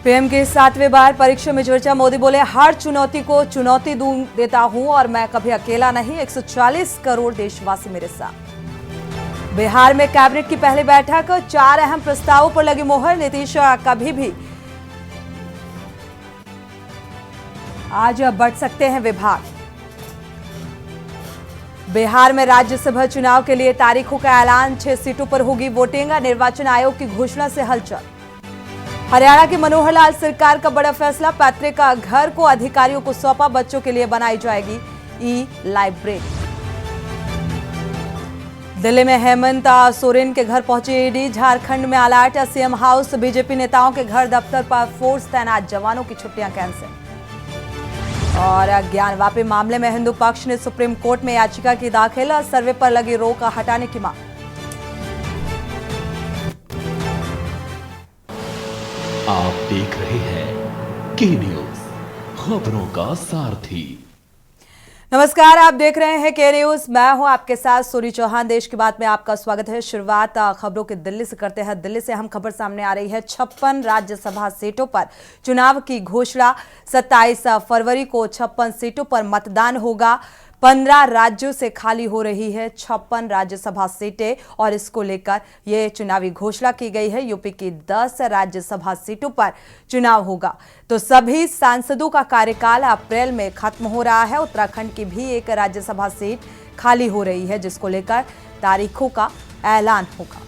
PM की 7वीं बार परीक्षा में चर्चा। मोदी बोले, हर चुनौती को चुनौती देता हूं और मैं कभी अकेला नहीं। 140 करोड़ देशवासी मेरे साथ। बिहार में कैबिनेट की पहली बैठक, 4 अहम प्रस्तावों पर लगी मोहर। नीतीश कभी भी आज बढ़ सकते हैं विभाग। बिहार में राज्यसभा चुनाव के लिए तारीखों का ऐलान, 6 सीटों पर होगी वोटिंग। निर्वाचन आयोग की घोषणा से हलचल। हरियाणा की मनोहर लाल सरकार का बड़ा फैसला, पैतृक घर को अधिकारियों को सौंपा। बच्चों के लिए बनाई जाएगी ई लाइब्रेरी। दिल्ली में हेमंत सोरेन के घर पहुंची ईडी। झारखंड में अलर्ट, सीएम हाउस। बीजेपी नेताओं के घर दफ्तर पर फोर्स तैनात, जवानों की छुट्टियां कैंसिल। और ज्ञानवापी मामले में हिंदू पक्ष ने सुप्रीम कोर्ट में याचिका की दाखिल। सर्वे पर लगी रोक हटाने की मांग। आप देख रहे हैं के न्यूज, खबरों का सारथी। नमस्कार, आप देख रहे हैं के न्यूज। मैं हूं आपके साथ सूरी चौहान। देश की बात में आपका स्वागत है। शुरुआत खबरों की दिल्ली से करते हैं। दिल्ली से हम खबर सामने आ रही है, 56 राज्यसभा सीटों पर चुनाव की घोषणा। 27 फरवरी को 56 सीटों पर मतदान होगा। 15 राज्यों से खाली हो रही है 56 राज्यसभा सीटें और इसको लेकर यह चुनावी घोषणा की गई है। यूपी की 10 राज्यसभा सीटों पर चुनाव होगा। तो सभी सांसदों का कार्यकाल अप्रैल में खत्म हो रहा है। उत्तराखंड की भी एक राज्यसभा सीट खाली हो रही है, जिसको लेकर तारीखों का ऐलान होगा।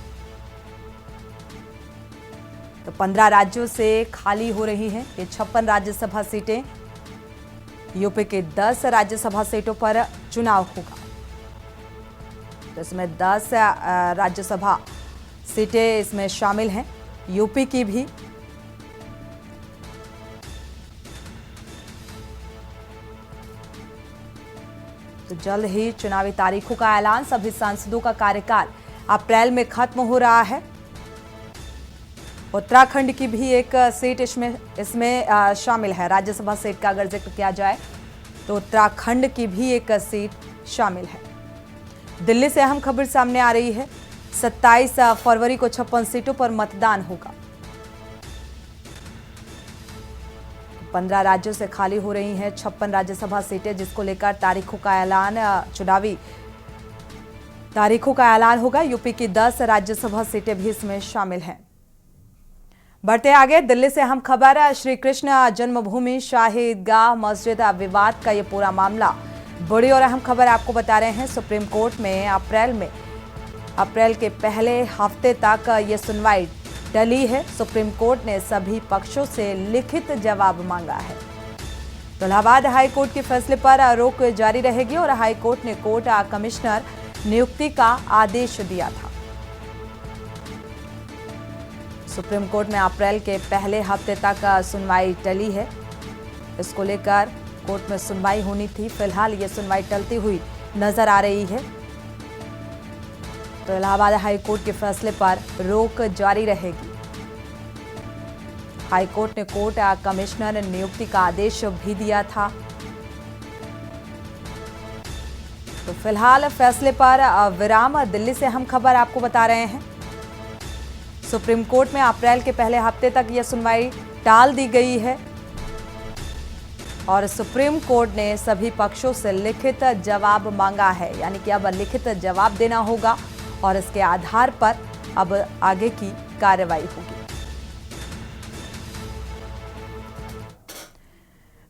तो 15 राज्यों से खाली हो रही है ये 56 राज्यसभा सीटें। यूपी के 10 राज्यसभा सीटों पर चुनाव होगा। तो इसमें 10 राज्यसभा सीटें इसमें शामिल हैं, यूपी की भी। तो जल्द ही चुनावी तारीखों का ऐलान। सभी सांसदों का कार्यकाल अप्रैल में खत्म हो रहा है। उत्तराखंड की भी एक सीट इसमें शामिल है। राज्यसभा सीट का अगर जिक्र किया जाए तो उत्तराखंड की भी एक सीट शामिल है। दिल्ली से अहम खबर सामने आ रही है, 27 फरवरी को 56 सीटों पर मतदान होगा। 15 राज्यों से खाली हो रही हैं 56 राज्यसभा सीटें, जिसको लेकर तारीखों का ऐलान, चुनावी तारीखों का ऐलान होगा। यूपी की 10 राज्यसभा सीटें भी इसमें शामिल हैं। बढ़ते आगे, दिल्ली से हम खबर, श्री कृष्ण जन्मभूमि शाही ईदगाह मस्जिद विवाद का ये पूरा मामला। बड़ी और अहम खबर आपको बता रहे हैं। सुप्रीम कोर्ट में अप्रैल के पहले हफ्ते तक ये सुनवाई टली है। सुप्रीम कोर्ट ने सभी पक्षों से लिखित जवाब मांगा है। तो इलाहाबाद हाई कोर्ट के फैसले पर रोक जारी रहेगी और हाई कोर्ट ने कोर्ट कमिश्नर नियुक्ति का आदेश दिया था। सुप्रीम कोर्ट में अप्रैल के पहले हफ्ते तक सुनवाई टली है। इसको लेकर कोर्ट में सुनवाई होनी थी। फिलहाल ये सुनवाई टलती हुई नजर आ रही है। तो इलाहाबाद हाई कोर्ट के फैसले पर रोक जारी रहेगी। हाई कोर्ट ने कोर्ट कमिश्नर नियुक्ति का आदेश भी दिया था। तो फिलहाल फैसले पर विराम। दिल्ली से हम खबर आपको बता रहे हैं, सुप्रीम कोर्ट में अप्रैल के पहले हफ्ते तक यह सुनवाई टाल दी गई है और सुप्रीम कोर्ट ने सभी पक्षों से लिखित जवाब मांगा है। यानी कि अब लिखित जवाब देना होगा और इसके आधार पर अब आगे की कार्रवाई होगी।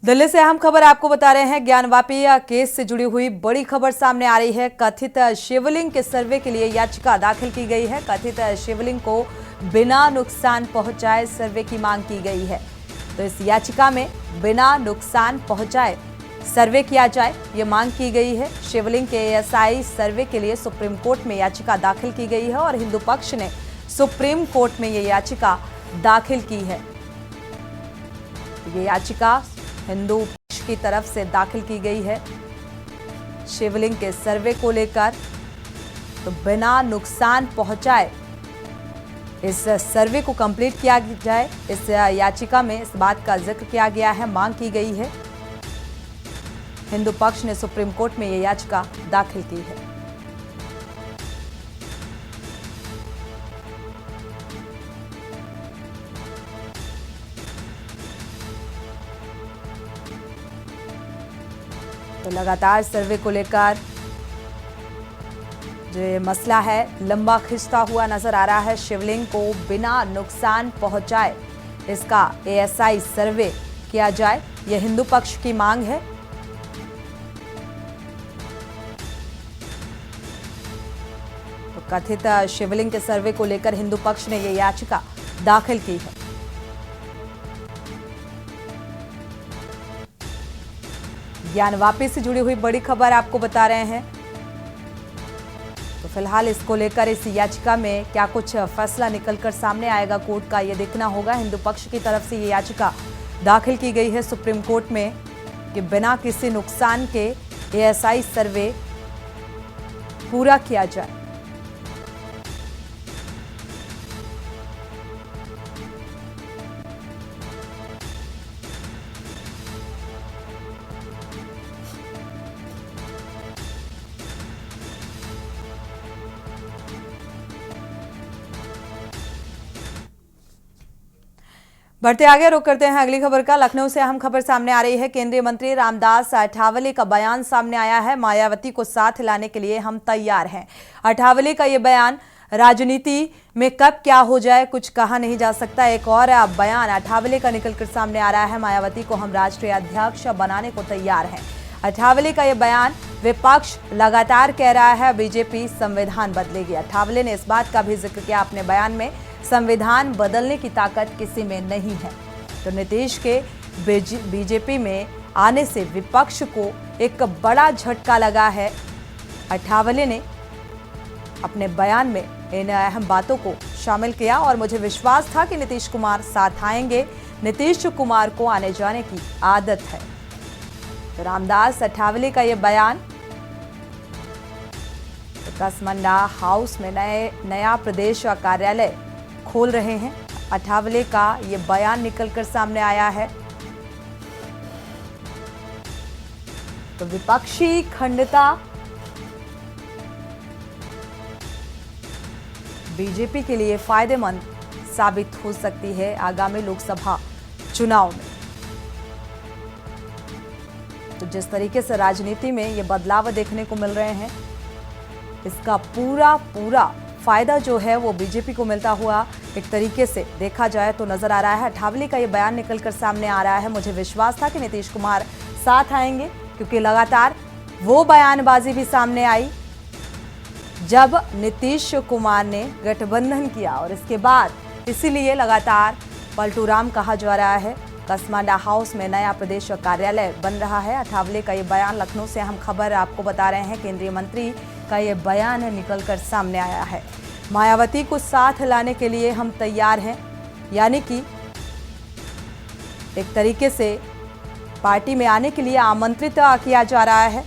दिल्ली से अहम खबर आपको बता रहे हैं, ज्ञानवापी केस से जुड़ी हुई बड़ी खबर सामने आ रही है। कथित शिवलिंग के सर्वे के लिए याचिका दाखिल की गई है। कथित शिवलिंग को बिना नुकसान पहुंचाए सर्वे की मांग की गई है। तो इस याचिका में बिना नुकसान पहुंचाए सर्वे किया जाए, ये मांग की गई है। शिवलिंग के एएसआई सर्वे के लिए सुप्रीम कोर्ट में याचिका दाखिल की गई है और हिंदू पक्ष ने सुप्रीम कोर्ट में ये याचिका दाखिल की है। ये याचिका हिंदू पक्ष की तरफ से दाखिल की गई है शिवलिंग के सर्वे को लेकर। तो बिना नुकसान पहुंचाए इस सर्वे को कंप्लीट किया जाए, इस याचिका में इस बात का जिक्र किया गया है, मांग की गई है। हिंदू पक्ष ने सुप्रीम कोर्ट में यह याचिका दाखिल की है। तो लगातार सर्वे को लेकर जो ये मसला है लंबा खिंचता हुआ नजर आ रहा है। शिवलिंग को बिना नुकसान पहुंचाए इसका एएसआई सर्वे किया जाए, यह हिंदू पक्ष की मांग है। तो कथित शिवलिंग के सर्वे को लेकर हिंदू पक्ष ने यह याचिका दाखिल की है। ज्ञान वापी से जुड़ी हुई बड़ी खबर आपको बता रहे हैं। तो फिलहाल इसको लेकर इस याचिका में क्या कुछ फैसला निकलकर सामने आएगा कोर्ट का, यह देखना होगा। हिंदू पक्ष की तरफ से यह याचिका दाखिल की गई है सुप्रीम कोर्ट में कि बिना किसी नुकसान के एएसआई सर्वे पूरा किया जाए। बढ़ते आगे रुक करते हैं अगली खबर का। लखनऊ से अहम खबर सामने आ रही है। केंद्रीय मंत्री रामदास अठावले का बयान सामने आया है। मायावती को साथ लाने के लिए हम तैयार हैं। अठावले का ये बयान राजनीति में कब क्या हो जाए कुछ कहा नहीं जा सकता। एक और बयान अठावले का निकलकर सामने आ रहा है। मायावती को हम राष्ट्रीय अध्यक्ष बनाने को तैयार हैं। अठावले का यह बयान विपक्ष लगातार कह रहा है बीजेपी संविधान बदलेगी। अठावले ने इस बात का भी जिक्र किया अपने बयान में, संविधान बदलने की ताकत किसी में नहीं है। तो नीतीश के बीजेपी में आने से विपक्ष को एक बड़ा झटका लगा है। अठावले ने अपने बयान में इन अहम बातों को शामिल किया और मुझे विश्वास था कि नीतीश कुमार साथ आएंगे। नीतीश कुमार को आने जाने की आदत है। तो रामदास अठावले का यह बयान। कसमंडा हाउस में नया प्रदेश कार्यालय खोल रहे हैं। अठावले का ये बयान निकलकर सामने आया है। तो विपक्षी खंडता बीजेपी के लिए फायदेमंद साबित हो सकती है आगामी लोकसभा चुनाव में। तो जिस तरीके से राजनीति में ये बदलाव देखने को मिल रहे हैं, इसका पूरा फायदा जो है वो बीजेपी को मिलता हुआ एक तरीके से देखा जाए तो नजर आ रहा है। अठावले का ये बयान निकलकर सामने आ रहा है। मुझे विश्वास था कि नीतीश कुमार साथ आएंगे, क्योंकि लगातार वो बयानबाजी भी सामने आई जब नीतीश कुमार ने गठबंधन किया और इसके बाद इसीलिए लगातार पलटू राम कहा जा रहा है। कसमांडा हाउस में नया प्रदेश कार्यालय बन रहा है। अठावले का ये बयान, लखनऊ से हम खबर आपको बता रहे हैं। केंद्रीय मंत्री का ये बयान निकलकर सामने आया है। मायावती को साथ लाने के लिए हम तैयार हैं, यानी कि एक तरीके से पार्टी में आने के लिए आमंत्रित किया जा रहा है।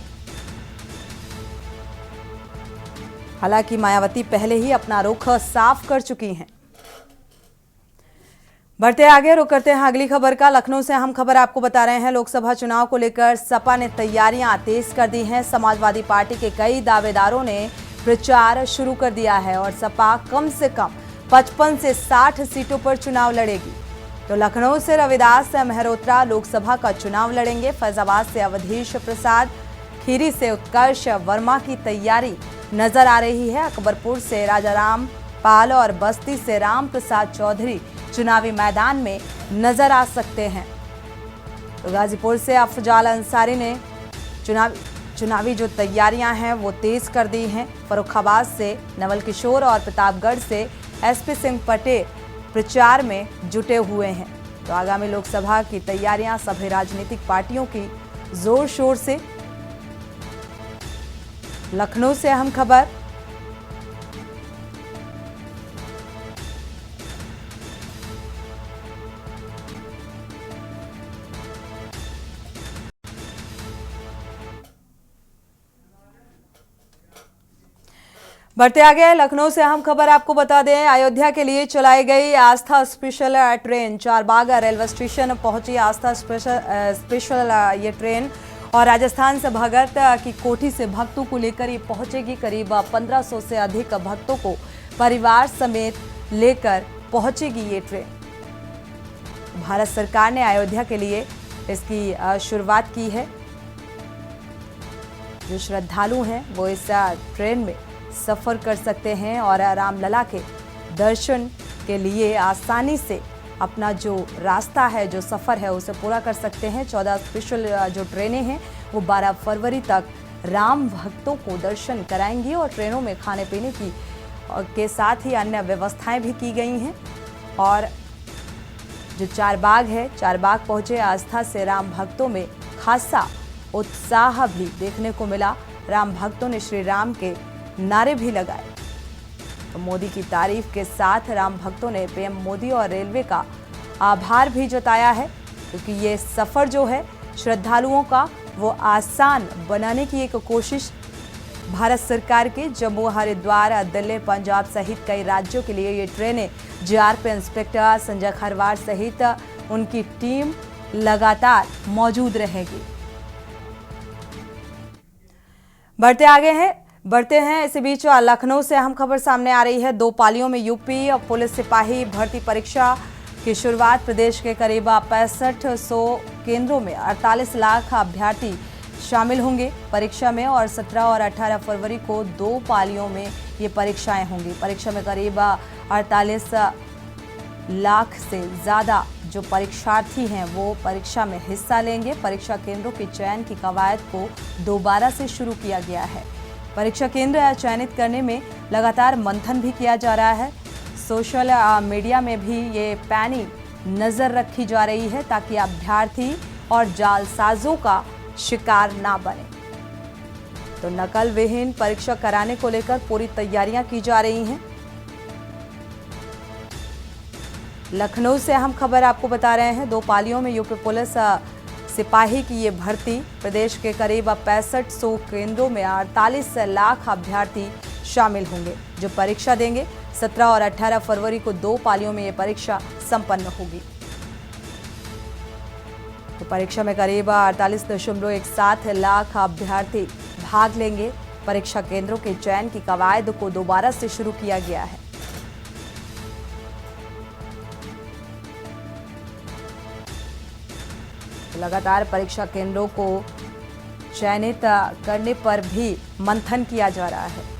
हालांकि मायावती पहले ही अपना रुख साफ कर चुकी हैं। बढ़ते आगे रुक करते हैं अगली खबर का। लखनऊ से हम खबर आपको बता रहे हैं। लोकसभा चुनाव को लेकर सपा ने तैयारियां तेज कर दी हैं। समाजवादी पार्टी के कई दावेदारों ने प्रचार शुरू कर दिया है और सपा कम से कम 55 से 60 सीटों पर चुनाव लड़ेगी। तो लखनऊ से रविदास मेहरोत्रा लोकसभा का चुनाव लड़ेंगे। फैजाबाद से अवधेश प्रसाद, खीरी से उत्कर्ष वर्मा की तैयारी नजर आ रही है। अकबरपुर से राजाराम पाल और बस्ती से राम प्रसाद चौधरी चुनावी मैदान में नजर आ सकते हैं। तो गाजीपुर से अफजाल अंसारी ने चुनावी जो तैयारियां हैं वो तेज कर दी हैं। फर्रुखाबाद से नवल किशोर और प्रतापगढ़ से एसपी सिंह पटेल प्रचार में जुटे हुए हैं। तो आगामी लोकसभा की तैयारियां सभी राजनीतिक पार्टियों की जोर शोर से। लखनऊ से अहम खबर। बढ़ते आगे लखनऊ से अहम खबर आपको बता दें। अयोध्या के लिए चलाई गई Aastha special train Charbagh railway station पहुंची। आस्था स्पेशल ये ट्रेन और राजस्थान से भगत की कोठी से भक्तों को लेकर ये पहुंचेगी। करीब 1500 से अधिक भक्तों को परिवार समेत लेकर पहुंचेगी ये ट्रेन। भारत सरकार ने अयोध्या के लिए इसकी शुरुआत की है। जो श्रद्धालु हैं वो इस ट्रेन में सफ़र कर सकते हैं और रामलला के दर्शन के लिए आसानी से अपना जो रास्ता है, जो सफ़र है, उसे पूरा कर सकते हैं। 14 स्पेशल जो ट्रेनें हैं वो 12 फरवरी तक राम भक्तों को दर्शन कराएंगी और ट्रेनों में खाने पीने की के साथ ही अन्य व्यवस्थाएं भी की गई हैं। और जो चारबाग है, चारबाग पहुंचे आस्था से राम भक्तों में खासा उत्साह भी देखने को मिला। राम भक्तों ने श्री राम के नारे भी लगाए। तो मोदी की तारीफ के साथ राम भक्तों ने पीएम मोदी और रेलवे का आभार भी जताया है, क्योंकि ये सफर जो है श्रद्धालुओं का वो आसान बनाने की एक कोशिश भारत सरकार के जम्मू, हरिद्वार, दिल्ली, पंजाब सहित कई राज्यों के लिए ये ट्रेनें जीआरपी इंस्पेक्टर संजय खरवार सहित उनकी टीम लगातार मौजूद रहेगी। बढ़ते हैं इसी बीच लखनऊ से अहम खबर सामने आ रही है। 2 पालियों में यूपी पुलिस सिपाही भर्ती परीक्षा की शुरुआत। प्रदेश के करीब 6500 केंद्रों में 48 लाख अभ्यर्थी शामिल होंगे परीक्षा में और 17 और 18 फरवरी को 2 पालियों में ये परीक्षाएं होंगी। परीक्षा में करीब 48 लाख से ज़्यादा जो परीक्षार्थी हैं वो परीक्षा में हिस्सा लेंगे। परीक्षा केंद्रों के चयन की कवायद को दोबारा से शुरू किया गया है। परीक्षा केंद्र चयनित करने में लगातार मंथन भी किया जा रहा है। सोशल मीडिया में भी ये पैनी नज़र रखी जा रही है ताकि अभ्यर्थी और जालसाजों का शिकार ना बने। तो नकल विहीन परीक्षा कराने को लेकर पूरी तैयारियां की जा रही हैं। लखनऊ से अहम खबर आपको बता रहे हैं। 2 पालियों में यूपी पुलिस सिपाही की ये भर्ती। प्रदेश के करीब 6500 केंद्रों में 48 लाख अभ्यर्थी शामिल होंगे जो परीक्षा देंगे। 17 और 18 फरवरी को 2 पालियों में ये परीक्षा संपन्न होगी। तो परीक्षा में करीब 48.17 लाख अभ्यर्थी भाग लेंगे। परीक्षा केंद्रों के चयन की कवायद को दोबारा से शुरू किया गया है। लगातार परीक्षा केंद्रों को चयनित करने पर भी मंथन किया जा रहा है।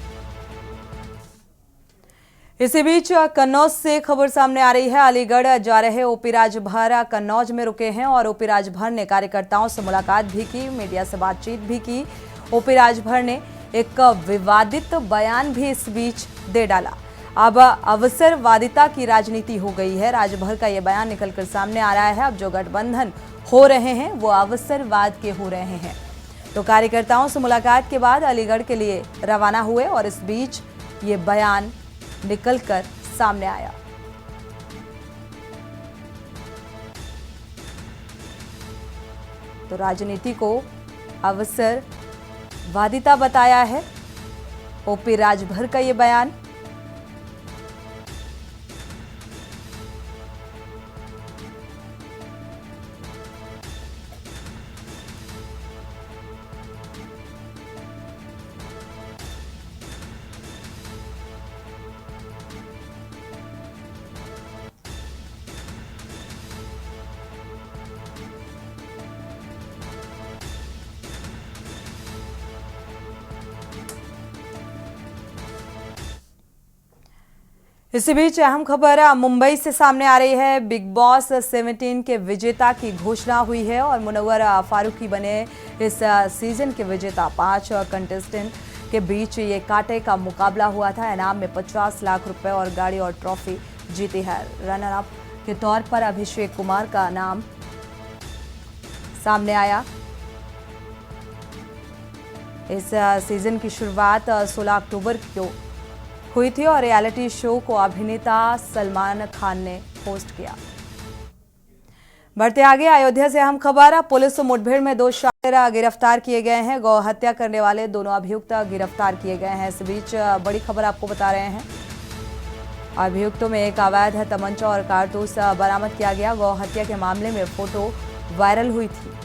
इसी बीच कन्नौज से खबर सामने आ रही है। अलीगढ़ जा रहे ओपी राजभर कन्नौज में रुके हैं और ओपी राजभर ने कार्यकर्ताओं से मुलाकात भी की, मीडिया से बातचीत भी की। ओपी राजभर ने एक विवादित बयान भी इस बीच दे डाला। अब अवसरवादिता की राजनीति हो गई है। राजभर का यह बयान निकलकर सामने आ रहा है। अब जो गठबंधन हो रहे हैं वो अवसरवाद के हो रहे हैं। तो कार्यकर्ताओं से मुलाकात के बाद अलीगढ़ के लिए रवाना हुए और इस बीच ये बयान निकलकर सामने आया। तो राजनीति को अवसरवादिता बताया है ओपी राजभर का ये बयान। इसी बीच अहम खबर मुंबई से सामने आ रही है। बिग बॉस 17 के विजेता की घोषणा हुई है और मुनव्वर फारूकी बने इस सीजन के विजेता। 5 कंटेस्टेंट के बीच ये कांटे का मुकाबला हुआ था। इनाम में 50 लाख रुपए और गाड़ी और ट्रॉफी जीती है। रनर अप के तौर पर अभिषेक कुमार का नाम सामने आया। इस सीजन की शुरुआत 16 अक्टूबर को हुई थी और रियलिटी शो को अभिनेता सलमान खान ने होस्ट किया। बढ़ते आगे अयोध्या से अहम खबर। पुलिस मुठभेड़ में 2 शातिर गिरफ्तार किए गए हैं। गौ हत्या करने वाले दोनों अभियुक्त गिरफ्तार किए गए हैं। इस बीच बड़ी खबर आपको बता रहे हैं। अभियुक्तों में एक अवैध तमंचा और कारतूस बरामद किया गया। गौ हत्या के मामले में फोटो वायरल हुई थी।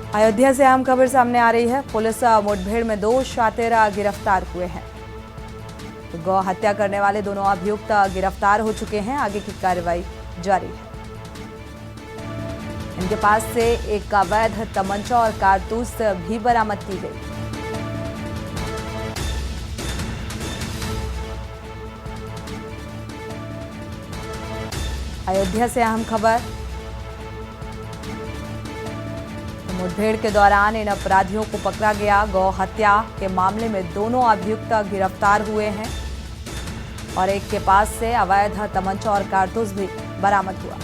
अयोध्या से अहम खबर सामने आ रही है। पुलिस मुठभेड़ में 2 शातिर गिरफ्तार हुए हैं। तो गौ हत्या करने वाले दोनों अभियुक्त गिरफ्तार हो चुके हैं। आगे की कार्रवाई जारी है। इनके पास से एक अवैध तमंचा और कारतूस भी बरामद की गई। अयोध्या से अहम खबर। मुठभेड़ के दौरान इन अपराधियों को पकड़ा गया। गौ हत्या के मामले में दोनों अभियुक्त गिरफ्तार हुए हैं और एक के पास से अवैध तमंचा और कारतूस भी बरामद हुआ।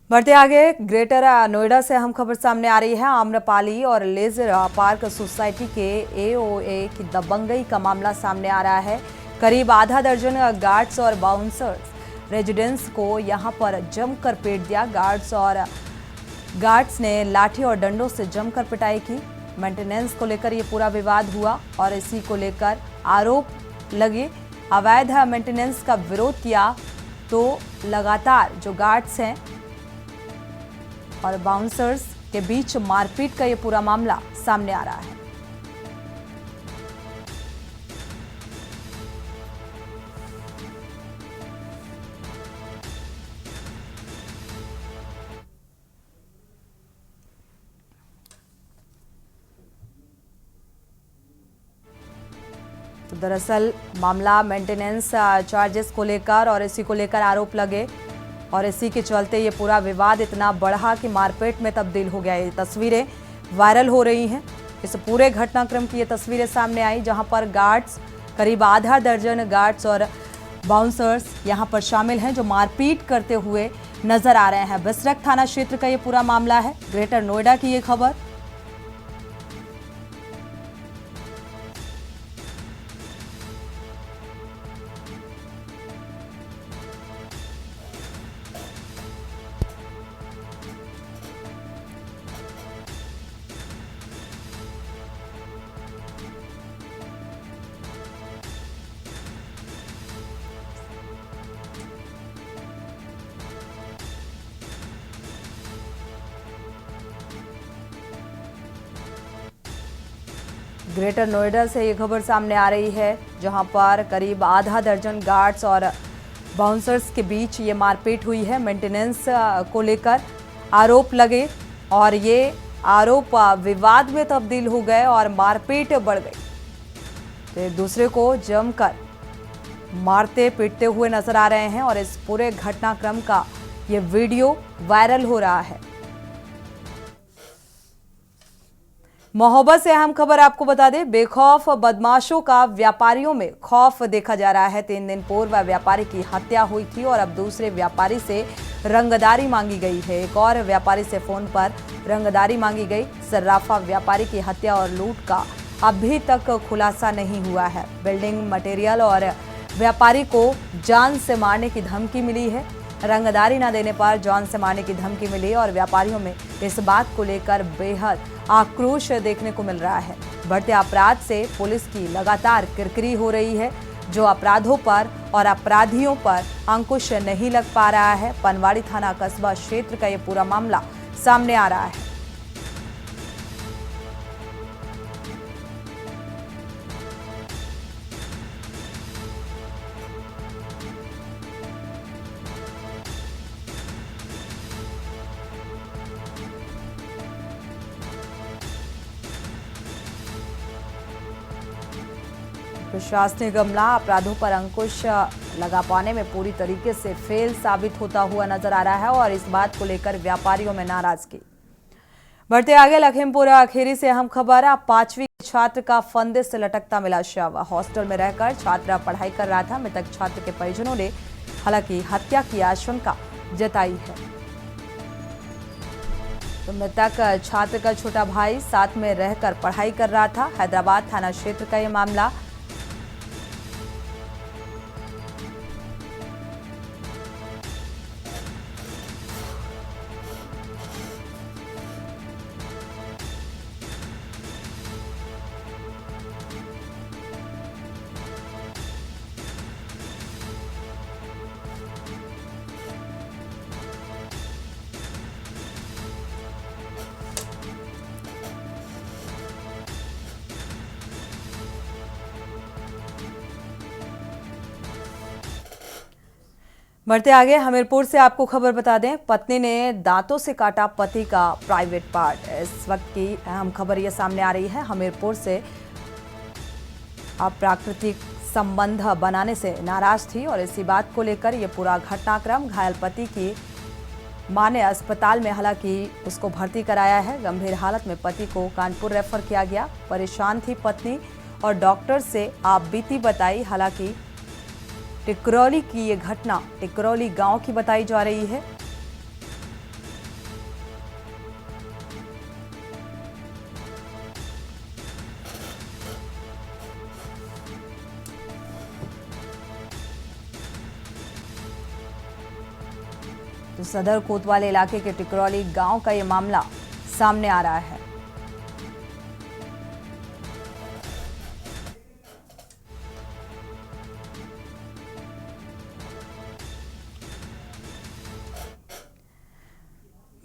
बढ़ते आगे, ग्रेटर नोएडा से अहम खबर सामने आ रही है। आम्रपाली और लेजर पार्क सोसाइटी के एओए की दबंगई का मामला सामने आ रहा है। करीब आधा दर्जन गार्ड्स और बाउंसर्स रेजिडेंट्स को यहां पर जमकर पीट दिया। गार्ड्स ने लाठी और डंडों से जमकर पिटाई की। मेंटेनेंस को लेकर ये पूरा विवाद हुआ और इसी को लेकर आरोप लगे। अवैध मेंटेनेंस का विरोध किया तो लगातार जो गार्ड्स हैं और बाउंसर्स के बीच मारपीट का ये पूरा मामला सामने आ रहा है। तो दरअसल मामला मेंटेनेंस चार्जेस को लेकर और इसी को लेकर आरोप लगे और इसी के चलते ये पूरा विवाद इतना बढ़ा कि मारपीट में तब्दील हो गया। ये तस्वीरें वायरल हो रही हैं। इस पूरे घटनाक्रम की ये तस्वीरें सामने आई जहां पर गार्ड्स, करीब आधा दर्जन गार्ड्स और बाउंसर्स यहां पर शामिल हैं जो मारपीट करते हुए नजर आ रहे हैं। बिसरख थाना क्षेत्र का ये पूरा मामला है। ग्रेटर नोएडा की ये खबर। ग्रेटर नोएडा से ये खबर सामने आ रही है जहां पर करीब आधा दर्जन गार्ड्स और बाउंसर्स के बीच ये मारपीट हुई है। मेंटेनेंस को लेकर आरोप लगे और ये आरोप विवाद में तब्दील हो गए और मारपीट बढ़ गई। तो एक दूसरे को जमकर मारते पीटते हुए नजर आ रहे हैं और इस पूरे घटनाक्रम का ये वीडियो वायरल हो रहा है। महोबा से अहम खबर आपको बता दें, बेखौफ बदमाशों का व्यापारियों में खौफ देखा जा रहा है। 3 दिन पूर्व व्यापारी की हत्या हुई थी और अब दूसरे व्यापारी से रंगदारी मांगी गई है। एक और व्यापारी से फोन पर रंगदारी मांगी गई। सर्राफा व्यापारी की हत्या और लूट का अभी तक खुलासा नहीं हुआ है। बिल्डिंग मटेरियल और व्यापारी को जान से मारने की धमकी मिली है। रंगदारी न देने पर जान से मारने की धमकी मिली और व्यापारियों में इस बात को लेकर बेहद आक्रोश देखने को मिल रहा है। बढ़ते अपराध से पुलिस की लगातार किरकिरी हो रही है। जो अपराधों पर और अपराधियों पर अंकुश नहीं लग पा रहा है। पनवाड़ी थाना कस्बा क्षेत्र का ये पूरा मामला सामने आ रहा है। प्रशासनिक अमला अपराधों पर अंकुश लगा पाने में पूरी तरीके से फेल साबित होता हुआ नजर आ रहा है और इस बात को लेकर व्यापारियों में नाराजगी। बढ़ते आगे, लखीमपुर खीरी से अहम खबर। 5वीं छात्र का फंदे से लटकता मिला शव। हॉस्टल में रहकर छात्र पढ़ाई कर रहा था। मृतक छात्र के परिजनों ने हालांकि हत्या की आशंका जताई है। तो मृतक छात्र का छोटा भाई साथ में रहकर पढ़ाई कर रहा था। हैदराबाद थाना क्षेत्र का यह मामला। बढ़ते आगे, हमीरपुर से आपको खबर बता दें, पत्नी ने दांतों से काटा पति का प्राइवेट पार्ट। इस वक्त की अहम खबर ये सामने आ रही है। हमीरपुर से अप्राकृतिक संबंध बनाने से नाराज थी और इसी बात को लेकर ये पूरा घटनाक्रम। घायल पति की मां ने अस्पताल में हालांकि उसको भर्ती कराया है। गंभीर हालत में पति को कानपुर रेफर किया गया। परेशान थी पत्नी और डॉक्टर से आप बीती बताई। हालांकि टिकरौली की ये घटना टिकरौली गांव की बताई जा रही है। तो सदर कोतवाल इलाके के टिकरौली गांव का ये मामला सामने आ रहा है।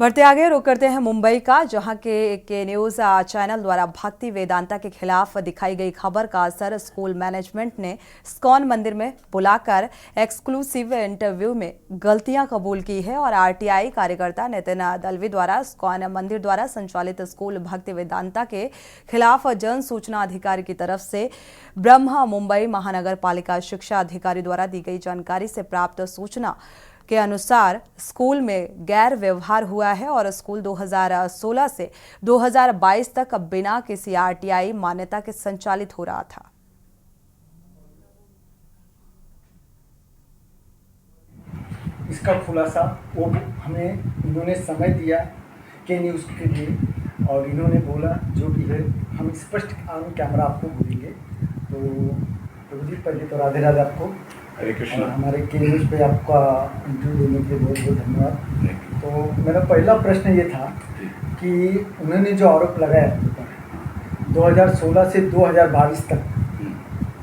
बढ़ते आगे, रुक करते हैं मुंबई का, जहां के न्यूज चैनल द्वारा भक्ति वेदांता के खिलाफ दिखाई गई खबर का असर स्कूल मैनेजमेंट ने इस्कॉन मंदिर में बुलाकर एक्सक्लूसिव इंटरव्यू में गलतियां कबूल की है और आरटीआई कार्यकर्ता नितिन दलवी द्वारा इस्कॉन मंदिर द्वारा संचालित स्कूल भक्ति वेदांता के खिलाफ जन सूचना अधिकारी की तरफ से ब्रह्मा मुंबई महानगर पालिका शिक्षा अधिकारी द्वारा दी गई जानकारी से प्राप्त सूचना के अनुसार स्कूल में गैर व्यवहार हुआ है और स्कूल 2016 से 2022 तक बिना किसी आरटीआई मान्यता के संचालित हो रहा था। इसका खुलासा वो हमें इन्होंने समय दिया के न्यूज़ के लिए और इन्होंने बोला जो भी है हम स्पष्ट ऑन कैमरा आपको बोलेंगे। तो प्रभु जी, पहले तो राधे राधे आपको। हरे कृष्ण। हमारे के न्यूज़ पे आपका इंटरव्यू देने के लिए बहुत बहुत धन्यवाद। तो मेरा पहला प्रश्न ये था कि उन्होंने जो आरोप लगाया 2016 से 2022 तक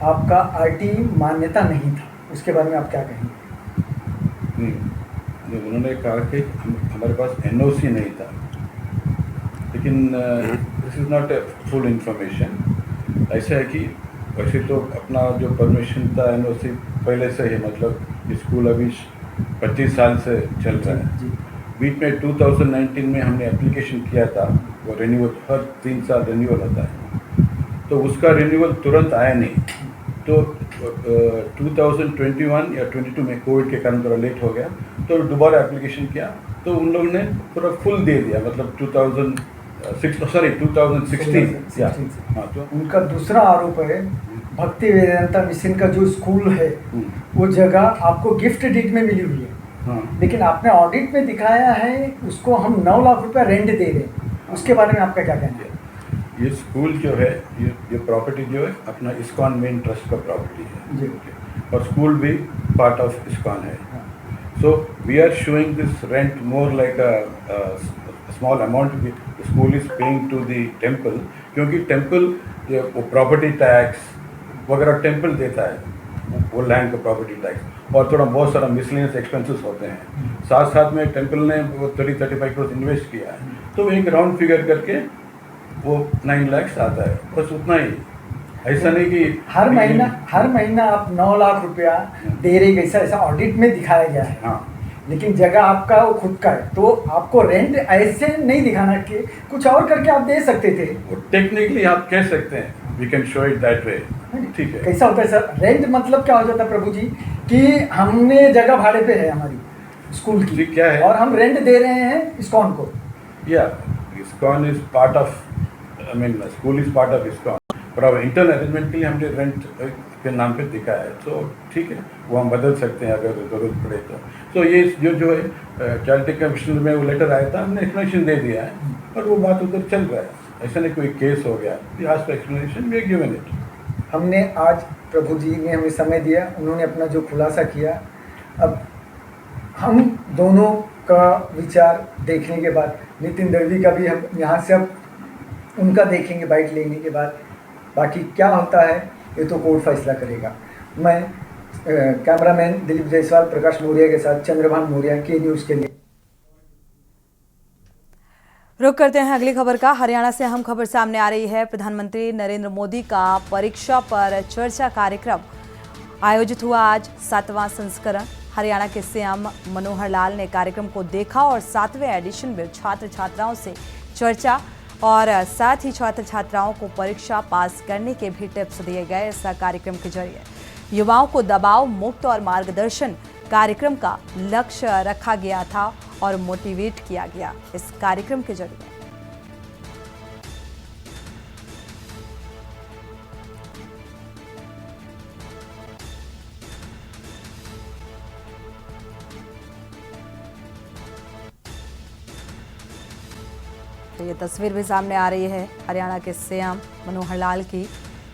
आपका आरटीई मान्यता नहीं था, उसके बारे में आप क्या कहेंगे? उन्होंने कहा कि हमारे पास एनओसी नहीं था, लेकिन this is not a full information. ऐसा है कि वैसे तो अपना जो परमिशन था एनओसी पहले से ही, मतलब स्कूल अभी 25 साल से चल रहा है। बीच में 2019 में हमने एप्लीकेशन किया था, वो रिन्यूअल हर 3 साल रिन्यूअल होता है, तो उसका रिन्यूअल तुरंत आया नहीं। तो 2021 या 22 में कोविड के कारण थोड़ा लेट हो गया, तो दोबारा एप्लीकेशन किया तो उन लोगों ने पूरा फुल दे दिया, मतलब 2016 हाँ। तो उनका दूसरा आरोप है भक्ति वेदांता मिशन का जो स्कूल है वो जगह आपको गिफ्ट डीड में मिली हुई है। हाँ। लेकिन आपने ऑडिट में दिखाया है उसको हम 9 लाख रुपया रेंट दे रहे हैं, उसके बारे में आपका क्या कहना है? ये स्कूल जो है, ये प्रॉपर्टी जो है अपना इस्कॉन मेन ट्रस्ट का प्रॉपर्टी है जी। और स्कूल भी पार्ट ऑफ इस्कॉन है। So we are showing this rent more like a small amount school is paying to the temple, क्योंकि टेम्पल वो प्रॉपर्टी टैक्स वगैरह टेम्पल देता है, वो लैंड का प्रॉपर्टी टैक्स और थोड़ा बहुत सारा मिसलेनियस एक्सपेंसेस होते हैं। साथ साथ में टेम्पल ने वो 30-35 करोड़ इन्वेस्ट किया है, तो एक राउंड फिगर करके वो 9 लाख आता है, बस उतना ही। ऐसा नहीं कि हर महीना आप 9 लाख रुपया दे रहे, ऐसा ऑडिट में दिखाया गया है। हाँ। लेकिन जगह आपका वो खुद का है, तो आपको रेंट ऐसे नहीं दिखाना कि कुछ और करके आप दे सकते थे। टेक्निकली आप कह सकते हैं, we can show it that way. ठीक है। कैसा होता है सर रेंट, मतलब क्या हो जाता है प्रभु जी कि हमने जगह भाड़े पे है हमारी स्कूल की, जी क्या है, और हम रेंट दे रहे हैं इस्कॉन को। या ISKCON is part of, I mean school is part of ISKCON, पर अब इंटरनल अरेंजमेंट के लिए हमने रेंट के नाम पे दिखा है, तो ठीक है, वो हम बदल सकते हैं अगर जरूरत पड़े तो। तो ये जो है चैरिटी कमिश्नर में वो लेटर आया था, हमने एक्सप्लेनेशन दे दिया है और वो बात उधर चल रहा है। ऐसा नहीं कोई केस हो गया, आज एक्सप्लेनेशन वी गिवन इट। हमने आज प्रभु जी ने हमें समय दिया, उन्होंने अपना जो खुलासा किया, अब हम दोनों का विचार देखने के बाद, नितिन दलवी का भी हम यहाँ से अब उनका देखेंगे बाइट लेने के बाद, बाकी क्या होता है ये तो कोर्ट फैसला करेगा। मैं कैमरामैन दिलीप जायसवाल, प्रकाश मौर्य के साथ चंद्रभान मौर्य, के न्यूज़ के लिए। रुक करते हैं अगली खबर का। हरियाणा से अहम खबर सामने आ रही है। प्रधानमंत्री नरेंद्र मोदी का परीक्षा पर चर्चा कार्यक्रम आयोजित हुआ आज 7वां संस्करण। हरियाणा के सीएम मनोहर लाल ने कार्यक्रम को देखा और 7वें एडिशन में छात्र छात्राओं से चर्चा और साथ ही छात्र छात्राओं को परीक्षा पास करने के भी टिप्स दिए गए। इस कार्यक्रम के जरिए युवाओं को दबाव मुक्त और मार्गदर्शन कार्यक्रम का लक्ष्य रखा गया था और मोटिवेट किया गया इस कार्यक्रम के जरिए। तो ये तस्वीर भी सामने आ रही है हरियाणा के सीएम मनोहर लाल की,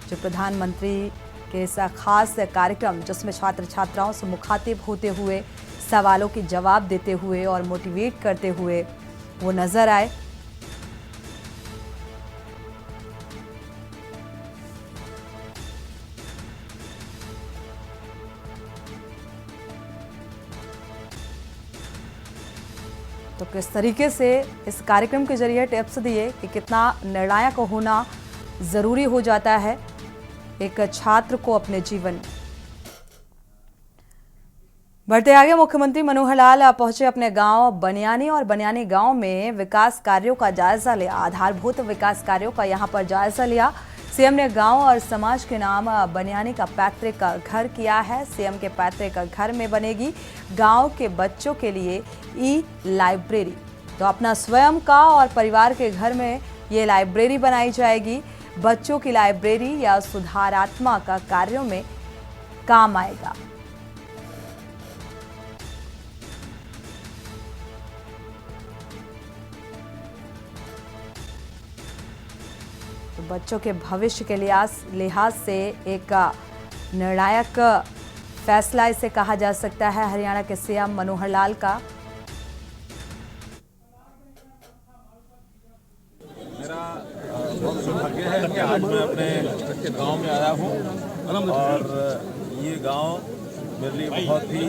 जो प्रधानमंत्री के इस खास कार्यक्रम जिसमें छात्र छात्राओं से मुखातिब होते हुए सवालों के जवाब देते हुए और मोटिवेट करते हुए वो नजर आए। तो किस तरीके से इस कार्यक्रम के जरिए टिप्स दिए कि कितना निर्णायक होना जरूरी हो जाता है एक छात्र को अपने जीवन में। बढ़ते आगे, मुख्यमंत्री मनोहर लाल पहुंचे अपने गांव बनियानी और बनियानी गांव में विकास कार्यों का जायजा लिया। आधारभूत विकास कार्यों का यहां पर जायजा लिया। सीएम ने गांव और समाज के नाम बनियानी का पैतृक घर किया है। सीएम के पैतृक घर में बनेगी गांव के बच्चों के लिए ई लाइब्रेरी। तो अपना स्वयं का और परिवार के घर में ये लाइब्रेरी बनाई जाएगी। बच्चों की लाइब्रेरी या सुधारात्मक कार्यों में काम आएगा। तो बच्चों के भविष्य के लिहाज से एक निर्णायक फैसला इसे कहा जा सकता है हरियाणा के सीएम मनोहर लाल का। मेरा बहुत सौभाग्य है कि आज मैं अपने गांव में आया हूं और ये गांव मेरे लिए बहुत ही